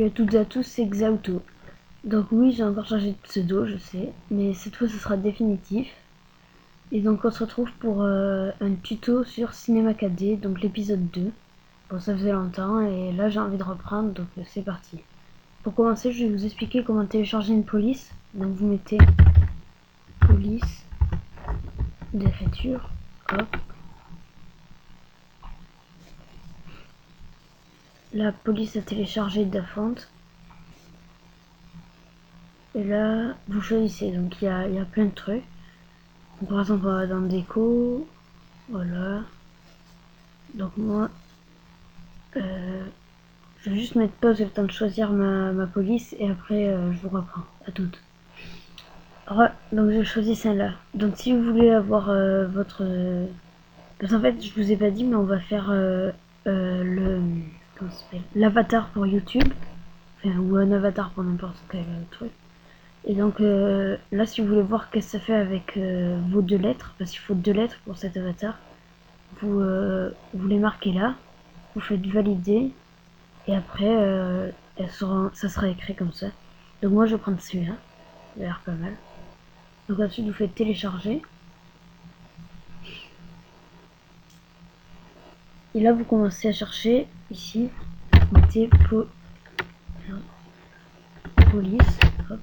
Salut à toutes et à tous, c'est Xauto. Donc oui, j'ai encore changé de pseudo, je sais, mais cette fois ce sera définitif. Et donc on se retrouve pour un tuto sur Cinéma 4D, donc l'épisode 2. Bon, ça faisait longtemps et là j'ai envie de reprendre, donc c'est parti. Pour commencer, je vais vous expliquer comment télécharger une police. Donc vous mettez police d'écriture, hop. La police à télécharger d'Afont. Et là, vous choisissez, donc il y a plein de trucs. Donc, par exemple, on va dans déco, voilà. Donc moi, je vais juste mettre pause le temps de choisir ma police et après je vous reprends, à toutes. Donc je choisis celle-là. Donc si vous voulez avoir votre... parce qu'en fait, je vous ai pas dit, mais on va faire le... comment ça s'appelle, l'avatar pour YouTube. Enfin, ou un avatar pour n'importe quel truc. Et donc là, si vous voulez voir qu'est-ce que ça fait avec vos 2 lettres, parce qu'il faut 2 lettres pour cet avatar, vous les marquez là, vous faites valider, et après ça sera écrit comme ça. Donc moi je vais prendre celui-là, il a l'air pas mal. Donc ensuite vous faites télécharger. Et là vous commencez à chercher, ici, vous mettez police, hop.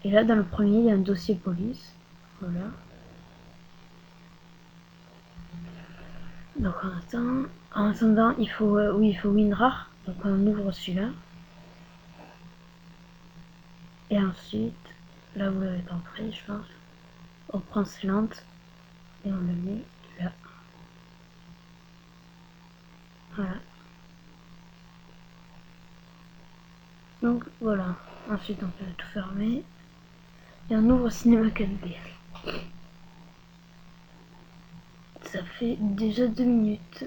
Et là dans le premier il y a un dossier police, voilà. Donc en attendant il faut, oui, il faut WinRAR, donc on ouvre celui-là. Et ensuite, là vous l'avez compris je pense, on prend Slant et on le met là. Voilà. Donc voilà. Ensuite on peut tout fermer. Et on ouvre Cinéma 4D. Ça fait déjà 2 minutes.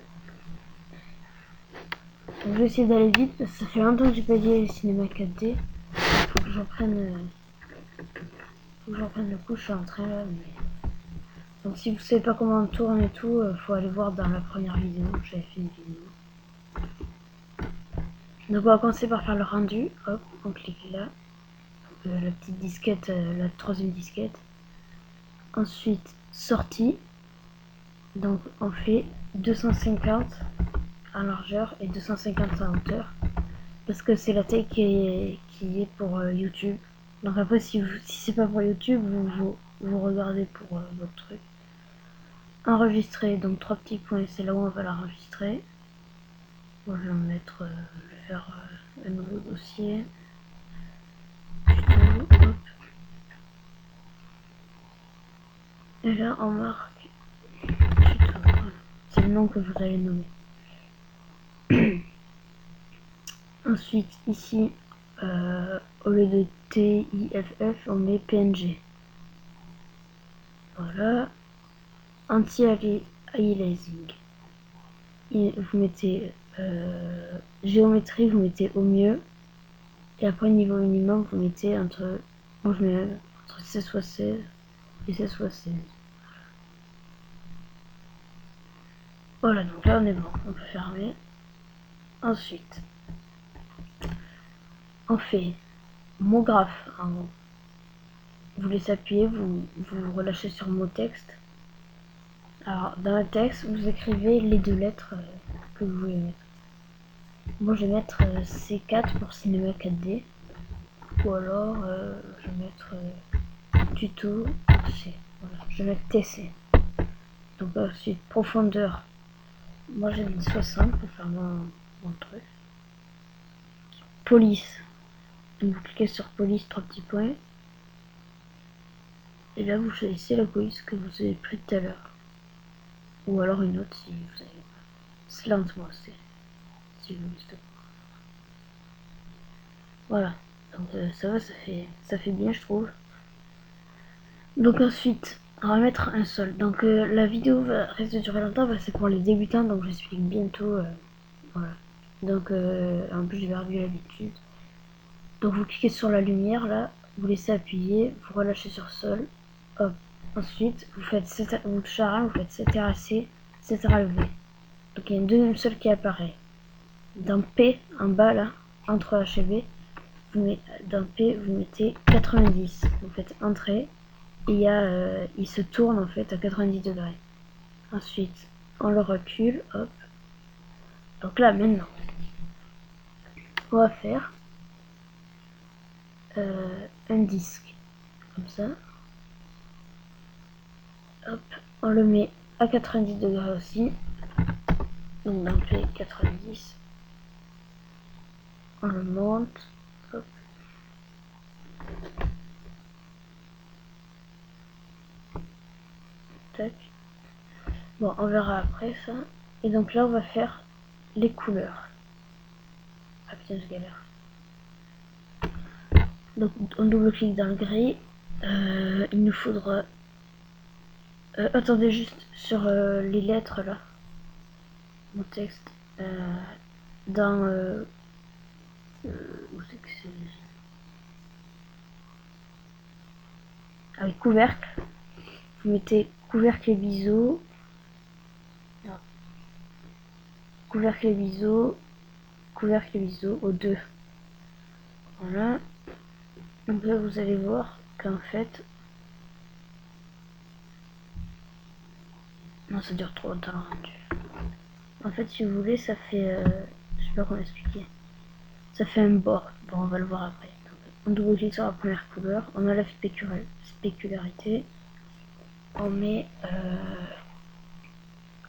Donc je vais essayer d'aller vite parce que ça fait longtemps que j'ai pas dit Cinéma 4D. Faut que j'en prenne. Le coup, je suis en train là. Mais... donc si vous savez pas comment on tourne et tout, faut aller voir dans la première vidéo. J'avais fait une vidéo. Donc on va commencer par faire le rendu. Hop, on clique là. La petite disquette, la 3e disquette. Ensuite, sortie. Donc on fait 250 en largeur et 250 en hauteur. Parce que c'est la taille qui est pour YouTube. Donc après, si c'est pas pour YouTube, vous regardez pour votre truc. Enregistrer, donc 3 petits points, c'est là où on va l'enregistrer. Moi je vais mettre, je vais faire un nouveau dossier. Tuto, hop. Et là on marque tuto, voilà. C'est le nom que vous allez nommer. Ensuite ici, au lieu de TIFF, on met PNG. Voilà. Anti-aliasing. Vous mettez géométrie, vous mettez au mieux. Et après niveau minimum, vous mettez entre... moi je mets entre 16 x 16 et 16 x 16. Voilà, donc là on est bon, on peut fermer. Ensuite, on fait mot graphe en haut. Vous laissez appuyer, vous relâchez sur mot texte. Alors dans le texte, vous écrivez les 2 lettres que vous voulez mettre. Moi je vais mettre C4 pour Cinéma 4D. Ou alors je vais mettre tuto C. Voilà, je vais mettre TC. Donc ensuite profondeur. Moi j'ai mis 60 pour faire mon truc. Police. Donc vous cliquez sur police, 3 petits points. Et là vous choisissez la police que vous avez pris tout à l'heure. Ou alors une autre si vous avez. Slant moi c'est. Si vous voulez. Voilà. Donc ça va, ça fait bien je trouve. Donc ensuite, on va mettre un sol. Donc la vidéo risque de durer longtemps parce que c'est pour les débutants, donc j'explique bientôt. Voilà. Donc en plus j'ai perdu l'habitude. Donc vous cliquez sur la lumière là, vous laissez appuyer, vous relâchez sur sol. Hop. Ensuite vous faites vous touchez à rien, vous faites CTRL-C, CTRL-V. Donc il y a une deuxième sol qui apparaît. Dans P en bas là, entre H et B, dans P, vous mettez 90. Vous faites entrée. Et il se tourne en fait à 90 degrés. Ensuite, on le recule, hop. Donc là, maintenant, on va faire un disque, comme ça. Hop, on le met à 90 degrés aussi. Donc dans P 90, on le monte. Hop. Tac. Bon, on verra après ça. Et donc là, on va faire les couleurs. Ah putain, je galère. Donc on double-clique dans le gris. Il nous faudra... attendez juste sur les lettres là. Mon texte. Dans... où c'est que c'est? Avec couvercle. Vous mettez couvercle et biseau. Non. Couvercle et biseau. Couvercle et biseau aux deux. Voilà. Donc là vous allez voir qu'en fait... Non, ça dure trop longtemps. En fait, si vous voulez, ça fait... je sais pas comment expliquer. Ça fait un bord. Bon, on va le voir après. Donc, on double-clique sur la première couleur. On a la spécularité. On met...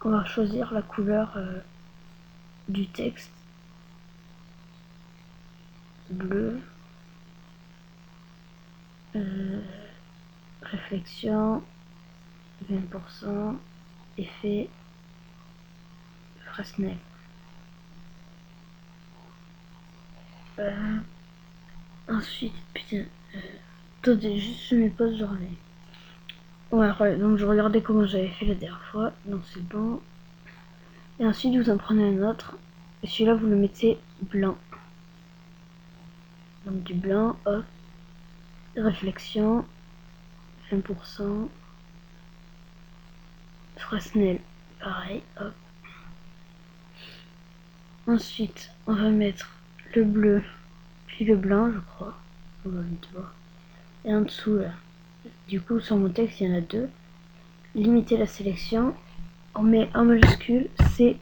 on va choisir la couleur du texte. Bleu. Réflexion. 20%. Effet. Fresnel. Ensuite, putain, attendez, juste je mets pas de journée. Ouais, donc je regardais comment j'avais fait la dernière fois, donc c'est bon. Et ensuite vous en prenez un autre, et celui-là vous le mettez blanc. Donc du blanc, hop, réflexion, 20%, Fresnel, pareil, hop. Ensuite, on va mettre le bleu, puis le blanc, je crois. On va vite voir. Et en dessous, là, du coup, sur mon texte, il y en a deux. Limiter la sélection. On met en majuscule C1.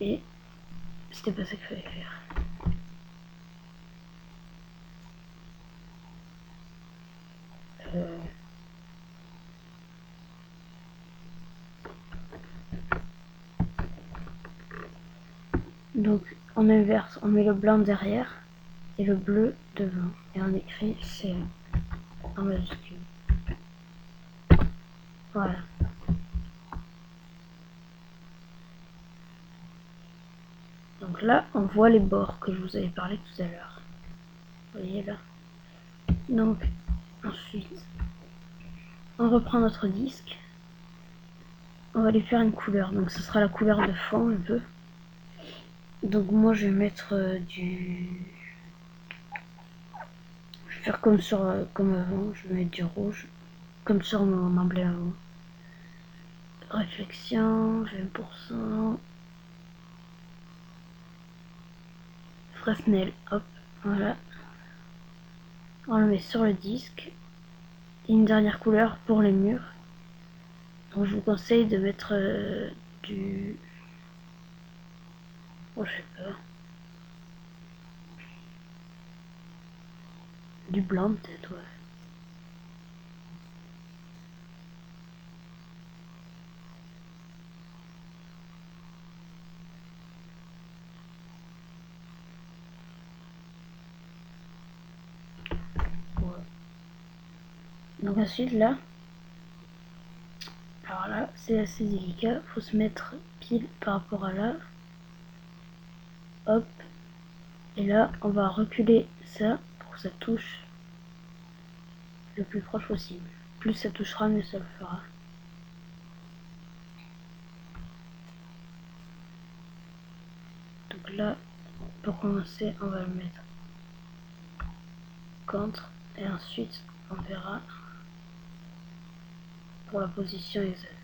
Et c'était pas ça qu'il fallait faire. Donc on inverse, on met le blanc derrière et le bleu devant. Et on écrit C1 en majuscule. Voilà. Donc là, on voit les bords que je vous avais parlé tout à l'heure. Vous voyez là. Donc ensuite, on reprend notre disque. On va lui faire une couleur. Donc ce sera la couleur de fond un peu. Donc moi je vais mettre du... Je vais faire comme comme avant. Je vais mettre du rouge. Comme sur mon emblème avant. Réflexion, 20%. Fresnel, hop, voilà. On le met sur le disque. Et une dernière couleur pour les murs. Donc je vous conseille de mettre du... Oh, je sais pas. Du blanc peut-être, ouais. Donc ensuite là, alors là c'est assez délicat, faut se mettre pile par rapport à là, hop, et là on va reculer ça pour que ça touche le plus proche possible. Plus ça touchera, mieux ça le fera. Donc là, pour commencer, on va le mettre contre, et ensuite on verra pour la position exacte.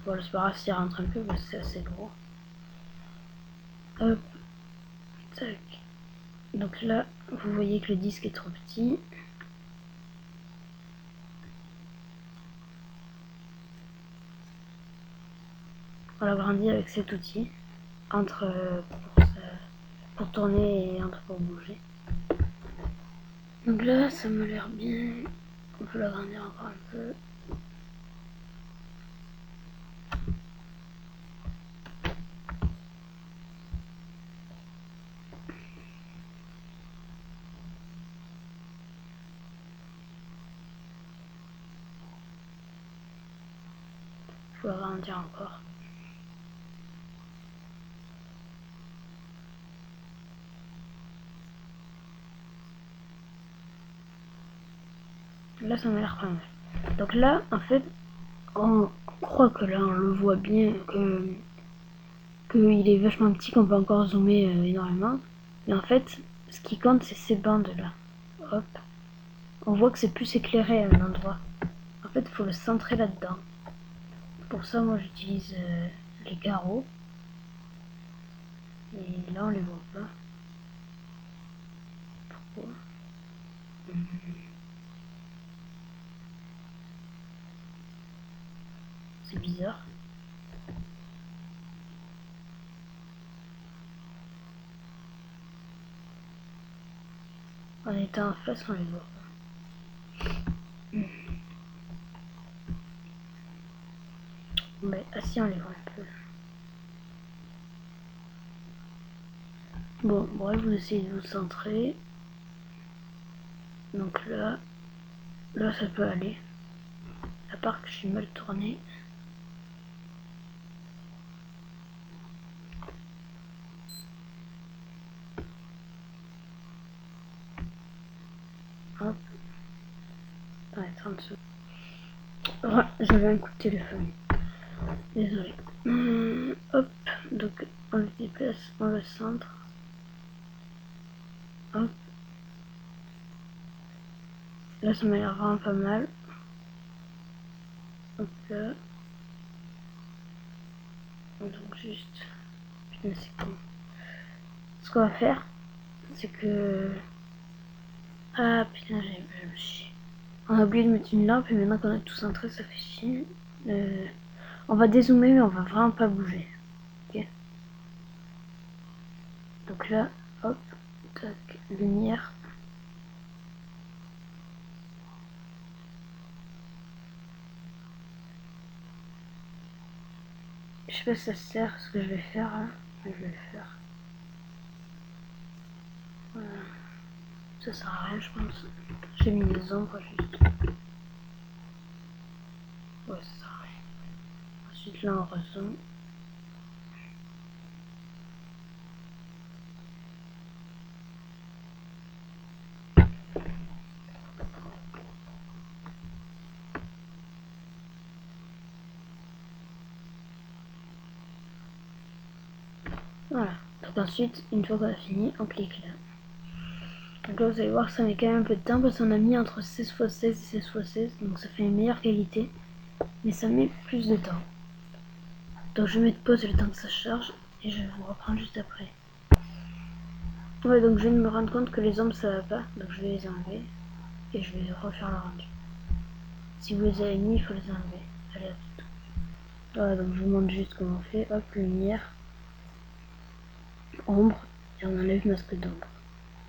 Voilà, c'est pas grave s'il rentre un peu parce que c'est assez gros. Hop, tac. Donc là, vous voyez que le disque est trop petit. On l'agrandit avec cet outil, entre pour tourner et entre pour bouger. Donc là, ça m'a l'air bien. On peut l'agrandir encore un peu. Il faut l'agrandir encore. Là, ça m'a l'air pas mal. Donc là, en fait, on croit que là, on le voit bien, qu'il est vachement petit, qu'on peut encore zoomer énormément. Mais en fait, ce qui compte, c'est ces bandes là. Hop. On voit que c'est plus éclairé à un endroit. En fait, il faut le centrer là-dedans. Pour ça, moi, j'utilise les carreaux. Et là, on les voit pas. Pourquoi? C'est bizarre. En étant en face, on les voit pas. Mais si, on les voit un peu. Bon, bref, vous essayez de vous centrer. Donc là, ça peut aller. À part que je suis mal tourné. Hop. Ouais, 30 secondes. Ah, j'avais un coup de téléphone. Désolé. Hop. Donc, on le déplace, on le centre. Hop. Là, ça m'a l'air vraiment pas mal. Hop là. Donc, juste. Putain, c'est con. Ce qu'on va faire, c'est que. Ah putain, je me chie. On a oublié de mettre une lampe et maintenant qu'on a tout centré, ça fait chier. On va dézoomer, mais on va vraiment pas bouger. Ok. Donc là, hop, tac, lumière. Je sais pas si ça sert ce que je vais faire là, mais je vais le faire. Voilà. Ça sert à rien, je pense. J'ai mis des ombres juste. Ouais, ça sert à rien. Ensuite là, on rezoome. Voilà. Donc ensuite, une fois qu'on a fini, on clique là. Donc là, vous allez voir que ça met quand même un peu de temps parce qu'on a mis entre 16x16 et 16x16. Donc ça fait une meilleure qualité. Mais ça met plus de temps. Donc je vais mettre pause le temps que ça charge. Et je vais vous reprendre juste après. Ouais, donc je viens de me rendre compte que les ombres ça va pas. Donc je vais les enlever. Et je vais refaire le rendu. Si vous les avez mis, il faut les enlever. Allez, à tout. Voilà, donc je vous montre juste comment on fait. Hop, lumière, ombre. Et on enlève masque d'ombre.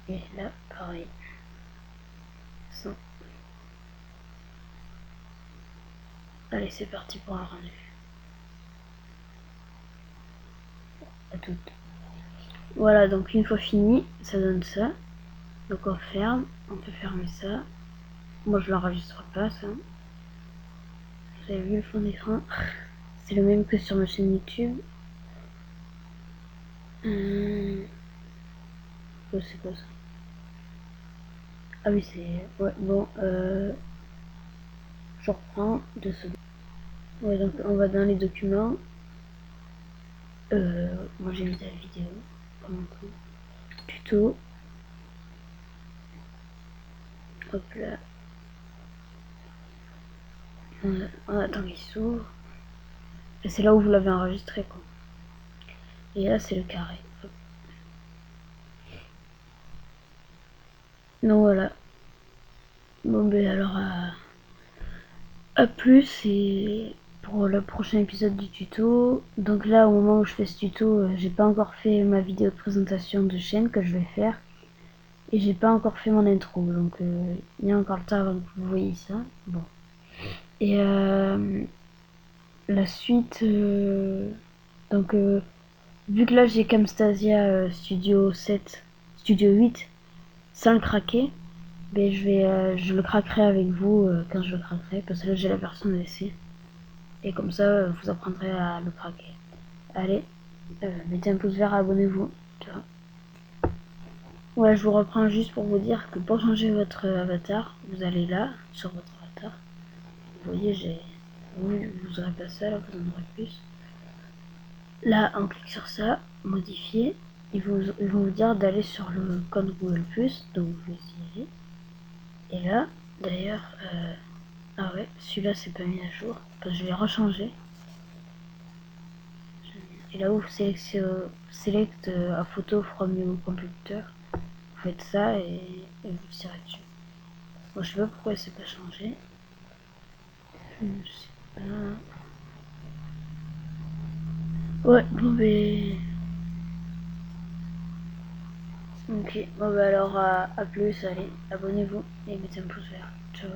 Et là, pareil. Sans. Allez, c'est parti pour un rendu. À tout. Voilà, donc une fois fini, ça donne ça. Donc on ferme, on peut fermer ça. Moi je l'enregistre pas ça. Vous avez vu le fond d'écran? C'est le même que sur ma chaîne YouTube. C'est quoi ça? Ah oui c'est. Ouais bon je reprends 2 secondes. Ouais donc on va dans les documents. Moi j'ai mis la vidéo. Tuto. Hop là. On attend qu'il s'ouvre. Et c'est là où vous l'avez enregistré, quoi. Et là, c'est le carré. Donc voilà. Bon, ben alors, à plus et pour le prochain épisode du tuto. Donc là, au moment où je fais ce tuto, j'ai pas encore fait ma vidéo de présentation de chaîne que je vais faire. Et j'ai pas encore fait mon intro, donc il y a encore le temps avant que vous voyez ça. Bon. Et la suite, donc vu que là j'ai Camstasia Studio 7, Studio 8, sans le craquer, ben je le craquerai avec vous quand je le craquerai, parce que là j'ai la version d'essai. Et comme ça, vous apprendrez à le craquer. Allez, mettez un pouce vert, abonnez-vous. Ciao. Ouais, je vous reprends juste pour vous dire que pour changer votre avatar, vous allez là, sur votre avatar. Vous voyez, vous aurez pas ça, là vous en aurez plus. Là, on clique sur ça, modifier. Ils vont vous dire d'aller sur le compte Google+, donc vous y allez. Et là, d'ailleurs, ah ouais, celui-là c'est pas mis à jour, parce que je l'ai rechangé. Et là où vous select a photo from your computer, vous faites ça et vous tirez dessus. Moi je sais pas pourquoi c'est pas changé. Je sais pas. Ouais, bon ben... Ok, bon bah alors à plus, allez, abonnez-vous et mettez un pouce vert. Ciao.